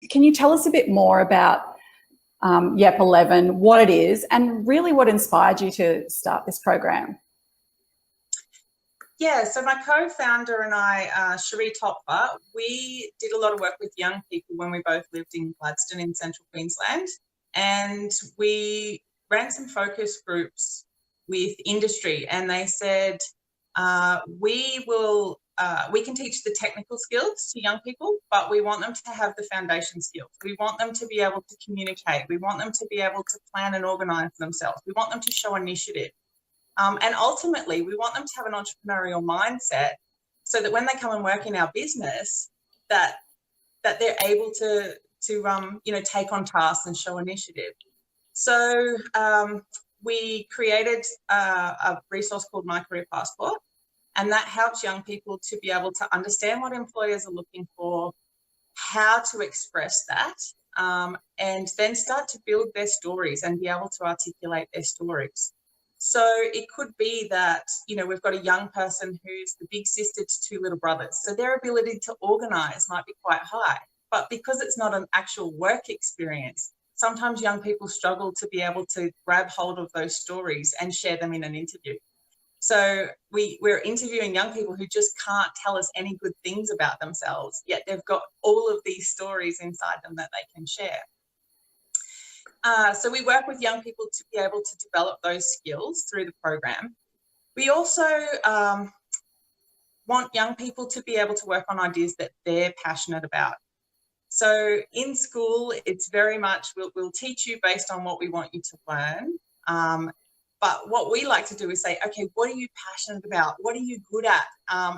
can you tell us a bit more about YEP 11, what it is, and really what inspired you to start this program? Yeah, so my co-founder and I, Cherie Topfer, we did a lot of work with young people when we both lived in Gladstone in central Queensland, and we ran some focus groups with industry, and they said, we can teach the technical skills to young people, but we want them to have the foundation skills. We want them to be able to communicate. We want them to be able to plan and organise themselves. We want them to show initiative. And ultimately, we want them to have an entrepreneurial mindset so that when they come and work in our business, that they're able to take on tasks and show initiative. So we created a resource called My Career Passport, and that helps young people to be able to understand what employers are looking for, how to express that, and then start to build their stories and be able to articulate their stories. So it could be that, we've got a young person who's the big sister to two little brothers. So their ability to organise might be quite high. But because it's not an actual work experience, sometimes young people struggle to be able to grab hold of those stories and share them in an interview. So we're interviewing young people who just can't tell us any good things about themselves, yet they've got all of these stories inside them that they can share. So we work with young people to be able to develop those skills through the program. We also want young people to be able to work on ideas that they're passionate about. So in school, it's very much, we'll teach you based on what we want you to learn. But what we like to do is say, okay, what are you passionate about? What are you good at?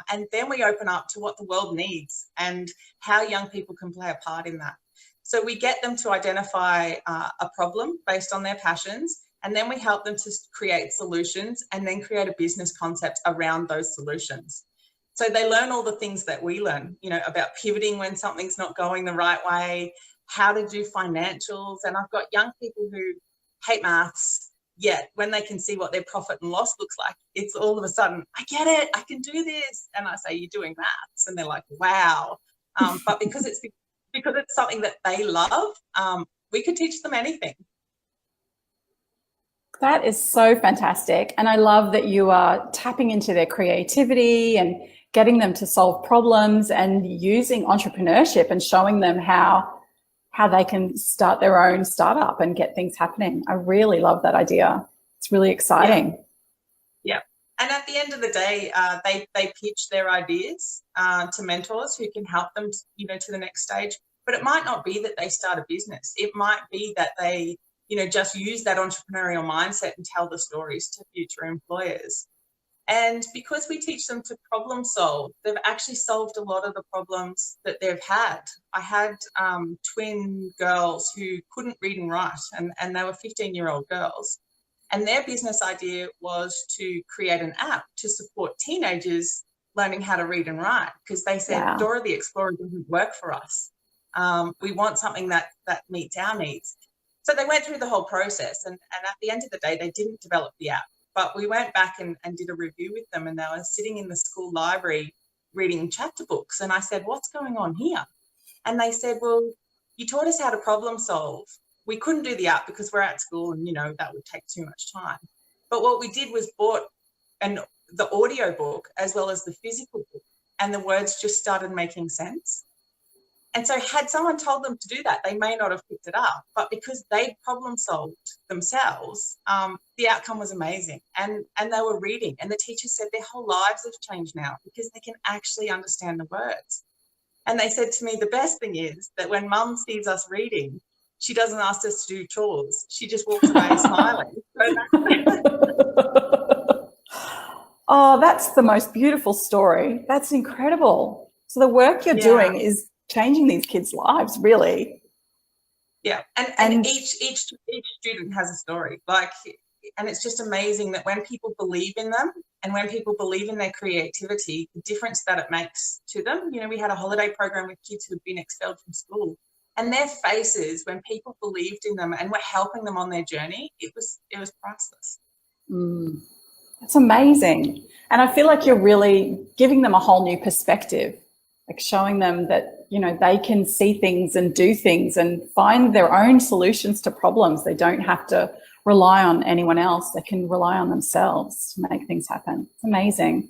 And then we open up to what the world needs and how young people can play a part in that. So we get them to identify a problem based on their passions, and then we help them to create solutions and then create a business concept around those solutions. So they learn all the things that we learn, about pivoting when something's not going the right way, how to do financials. And I've got young people who hate maths, yet when they can see what their profit and loss looks like, it's all of a sudden, I get it, I can do this. And I say, you're doing maths. And they're like, wow. But because it's something that they love, we could teach them anything. That is so fantastic. And I love that you are tapping into their creativity and getting them to solve problems and using entrepreneurship and showing them how they can start their own startup and get things happening. I really love that idea. It's really exciting. Yeah. And at the end of the day, they pitch their ideas to mentors who can help them, to the next stage. But it might not be that they start a business. It might be that they, just use that entrepreneurial mindset and tell the stories to future employers. And because we teach them to problem solve, they've actually solved a lot of the problems that they've had. I had twin girls who couldn't read and write, and they were 15-year-old girls. And their business idea was to create an app to support teenagers learning how to read and write, because they said, wow, Dora the Explorer doesn't work for us. We want something that meets our needs. So they went through the whole process, and at the end of the day, they didn't develop the app. But we went back and did a review with them, and they were sitting in the school library reading chapter books. And I said, what's going on here? And they said, well, you taught us how to problem solve. We couldn't do the app because we're at school and, that would take too much time. But what we did was bought the audio book as well as the physical book, and the words just started making sense. And so had someone told them to do that, they may not have picked it up. But because they problem solved themselves, the outcome was amazing. And they were reading. And the teacher said their whole lives have changed now because they can actually understand the words. And they said to me, the best thing is that when mum sees us reading, she doesn't ask us to do chores. She just walks away smiling. Oh, that's the most beautiful story. That's incredible. So the work you're doing is changing these kids' lives, really. Yeah, and each student has a story. And it's just amazing that when people believe in them and when people believe in their creativity, the difference that it makes to them. We had a holiday program with kids who'd been expelled from school, and their faces when people believed in them and were helping them on their journey, it was priceless. That's amazing. And I feel like you're really giving them a whole new perspective like showing them that, you know, they can see things and do things and find their own solutions to problems. They don't have to rely on anyone else. They can rely on themselves to make things happen. It's amazing.